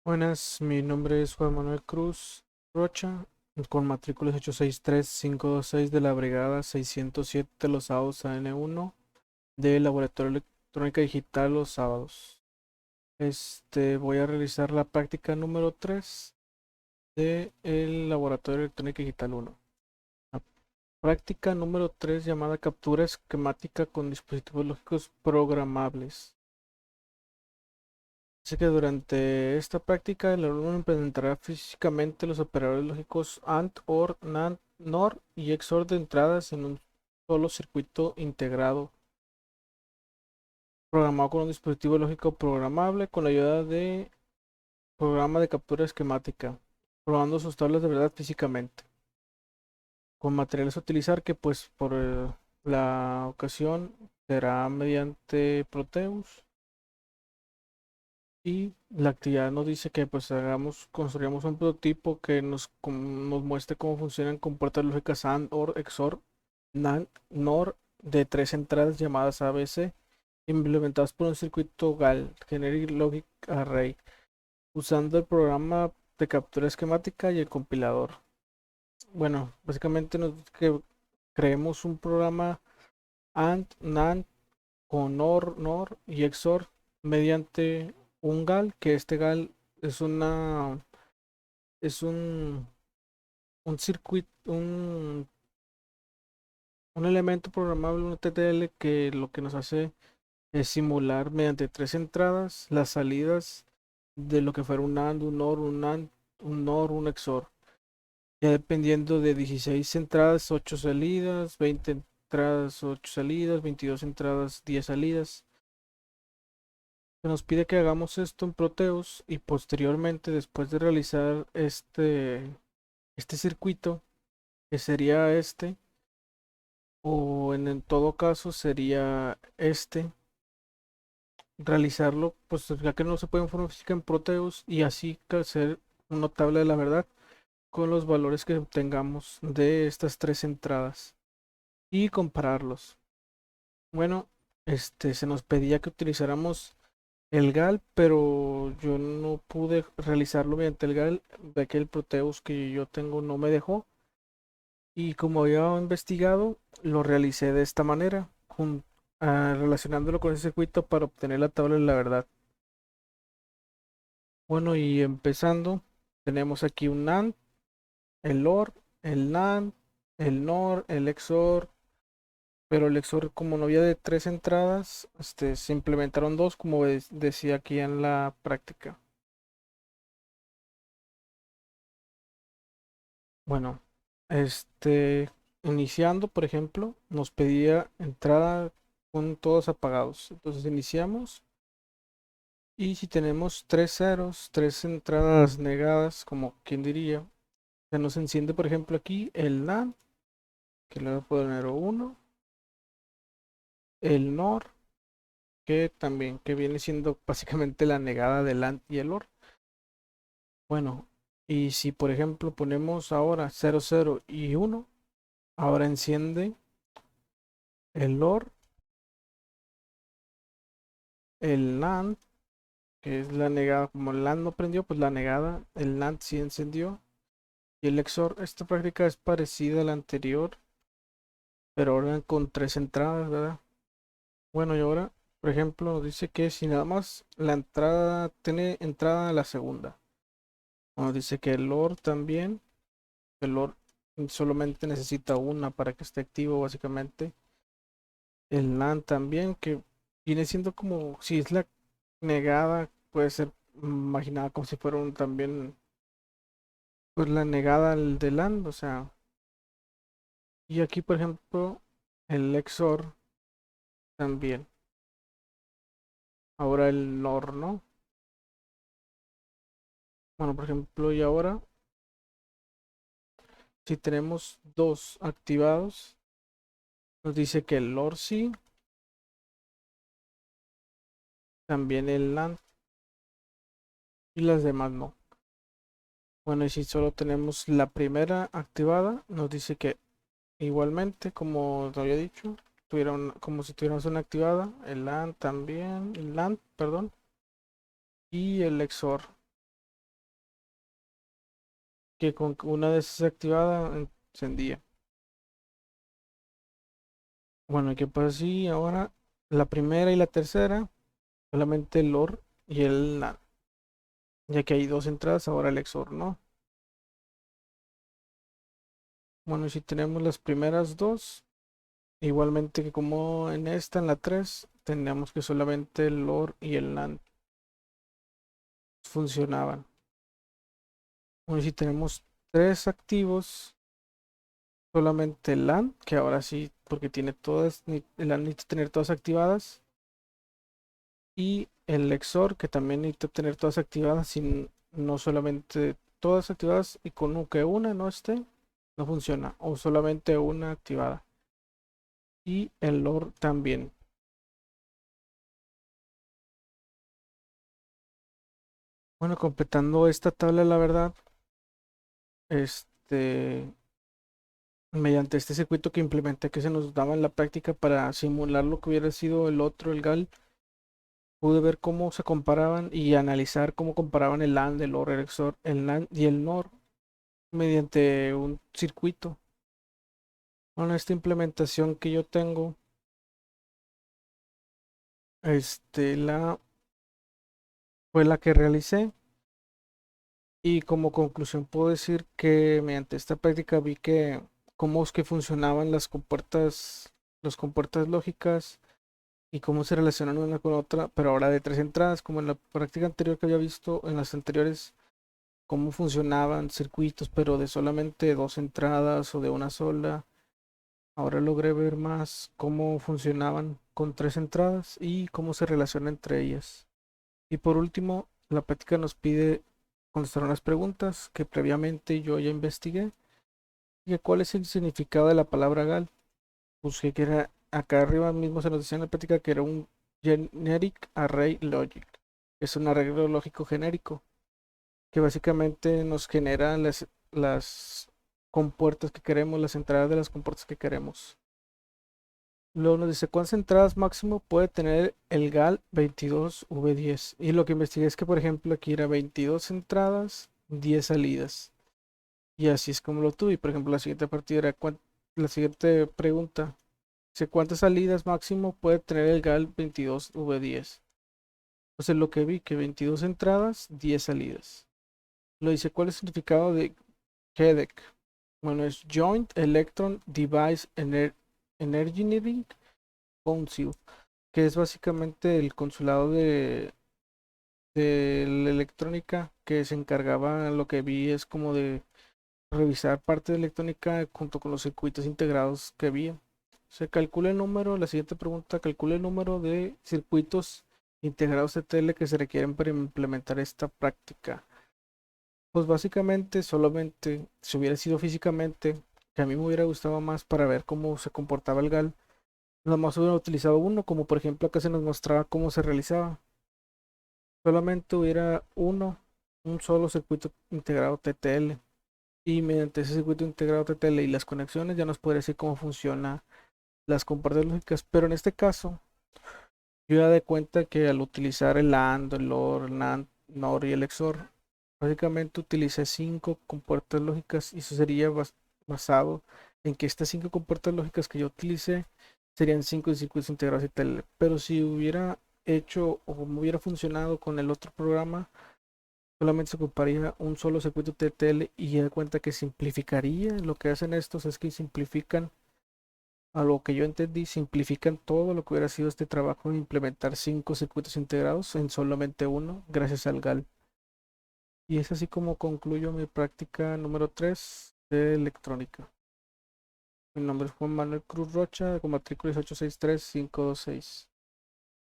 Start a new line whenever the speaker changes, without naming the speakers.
Buenas, mi nombre es Juan Manuel Cruz Rocha, con matrículas 863-526 de la Brigada 607 de los sábados AN1 del Laboratorio de Electrónica Digital los sábados. Voy a realizar la práctica número 3 del Laboratorio de Electrónica Digital 1. La práctica número 3 llamada captura esquemática con dispositivos lógicos programables. Así que durante esta práctica el alumno implementará físicamente los operadores lógicos AND, OR, NAND, NOR y XOR de entradas en un solo circuito integrado, programado con un dispositivo lógico programable con la ayuda de programa de captura esquemática, probando sus tablas de verdad físicamente, con materiales a utilizar que pues por la ocasión será mediante Proteus. Y la actividad nos dice que pues construyamos un prototipo que nos muestre cómo funcionan con puertas lógicas AND, OR, XOR, NAND, NOR de tres entradas llamadas ABC, implementadas por un circuito GAL, Generic Logic Array, usando el programa de captura esquemática y el compilador. Bueno, básicamente nos dice que creemos un programa AND, NAND con OR, NOR y XOR mediante un GAL, que este GAL es es un circuito, un elemento programable, un TTL que lo que nos hace es simular mediante tres entradas las salidas de lo que fuera un AND, un OR, un NAND, un NOR, un XOR. Ya dependiendo de 16 entradas, 8 salidas, 20 entradas, 8 salidas, 22 entradas, 10 salidas. Se nos pide que hagamos esto en Proteus y posteriormente, después de realizar este circuito, que sería o en todo caso sería realizarlo, pues ya que no se puede en forma física en Proteus y así hacer una tabla de la verdad con los valores que obtengamos de estas tres entradas y compararlos. Bueno, se nos pedía que utilizáramos el GAL, pero yo no pude realizarlo mediante el GAL, ya que el Proteus que yo tengo no me dejó. Y como había investigado, lo realicé de esta manera, relacionándolo con ese circuito para obtener la tabla de la verdad. Bueno, y empezando, tenemos aquí un AND, el OR, el NAND, el NOR, el XOR, pero el XOR como no había de tres entradas, se implementaron dos, como decía aquí en la práctica. Bueno, iniciando, por ejemplo, nos pedía entrada con todos apagados. Entonces iniciamos y si tenemos tres ceros, tres entradas negadas, como quien diría, se nos enciende, por ejemplo, aquí el NAND, que le voy a poner uno, el NOR, que también, que viene siendo básicamente la negada del AND y el OR. Bueno, y si por ejemplo ponemos ahora 0, 0 y 1, ahora enciende el OR, el NAND, que es la negada, como el NAND no prendió, pues la negada, el NAND sí encendió. Y el XOR, esta práctica es parecida a la anterior, pero ahora con tres entradas, ¿verdad? Bueno, y ahora, por ejemplo, dice que si nada más la entrada tiene entrada a la segunda. Bueno, dice que el OR también, el OR solamente necesita una para que esté activo, básicamente. El NAND también, que viene siendo como, si es la negada, puede ser imaginada como si fuera un también, pues la negada al del AND, o sea. Y aquí, por ejemplo, el XOR también. Ahora el NOR, ¿no? Bueno, por ejemplo, y ahora, si tenemos dos activados, nos dice que el LOR sí, también el LAN y las demás no. Bueno, y si solo tenemos la primera activada, nos dice que igualmente, como te había dicho, como si tuviéramos una activada, el LAN también, el LAN, perdón, y el XOR. que con una vez desactivada encendía. Bueno, ¿y qué pasa si ahora la primera y la tercera, solamente el OR y el NAND? Ya que hay dos entradas, ahora el XOR no. Bueno, y si tenemos las primeras dos, igualmente que como en esta, en la 3 teníamos que solamente el OR y el NAND funcionaban. Bueno, y si tenemos tres activos, solamente el LAN, que ahora sí, porque tiene todas, el LAN necesita tener todas activadas, y el XOR, que también necesita tener todas activadas, sin, no solamente todas activadas y con que una no esté, no funciona, o solamente una activada. Y el LOR también. Bueno, completando esta tabla, la verdad, este, mediante este circuito que implementé que se nos daba en la práctica para simular lo que hubiera sido el otro, el GAL, pude ver cómo se comparaban y analizar cómo comparaban el LAN, el OR, el XOR, el NAND y el NOR mediante un circuito. Bueno, esta implementación que yo tengo, la fue la que realicé, y como conclusión puedo decir que mediante esta práctica vi que cómo es que funcionaban las compuertas lógicas y cómo se relacionan una con otra, pero ahora de tres entradas, como en la práctica anterior que había visto en las anteriores, cómo funcionaban circuitos, pero de solamente dos entradas o de una sola. Ahora logré ver más cómo funcionaban con tres entradas y cómo se relacionan entre ellas. Y por último, la práctica nos pide contestar unas preguntas que previamente yo ya investigué. Y que cuál es el significado de la palabra GAL. Busqué que era, acá arriba mismo se nos decía en la práctica que era un Generic Array Logic. Es un arreglo lógico genérico que básicamente nos genera las compuertas que queremos, las entradas de las compuertas que queremos. Luego nos dice cuántas entradas máximo puede tener el GAL 22V10. Y lo que investigué es que, por ejemplo, aquí era 22 entradas, 10 salidas. Y así es como lo tuve. Y por ejemplo, la siguiente partida era la siguiente pregunta. Dice cuántas salidas máximo puede tener el GAL 22V10. Entonces lo que vi, que 22 entradas, 10 salidas. Lo dice cuál es el significado de JEDEC. Bueno, es Joint Electron Device Engineering Council, que es básicamente el consulado de la electrónica que se encargaba, lo que vi es como de revisar parte de electrónica junto con los circuitos integrados que había. Se calcula el número, la siguiente pregunta, calcula el número de circuitos integrados de tele que se requieren para implementar esta práctica. Pues básicamente solamente si hubiera sido físicamente, que a mí me hubiera gustado más para ver cómo se comportaba el GAL, nada más hubiera utilizado uno, como por ejemplo acá se nos mostraba cómo se realizaba. Solamente hubiera un solo circuito integrado TTL. Y mediante ese circuito integrado TTL y las conexiones ya nos podría decir cómo funciona las compuertas lógicas. Pero en este caso, yo ya de cuenta que al utilizar el AND, el OR, el NAND, NOR y el XOR, básicamente utilicé cinco compuertas lógicas y eso sería basado en que estas cinco compuertas lógicas que yo utilicé serían cinco circuitos integrados TTL. Pero si hubiera hecho o me hubiera funcionado con el otro programa, solamente se ocuparía un solo circuito TTL y ya de cuenta que simplificaría. Lo que hacen estos es que simplifican, a lo que yo entendí, simplifican todo lo que hubiera sido este trabajo de implementar cinco circuitos integrados en solamente uno, gracias al GAL. Y es así como concluyo mi práctica número 3 de electrónica. Mi nombre es Juan Manuel Cruz Rocha, con matrícula 863-526.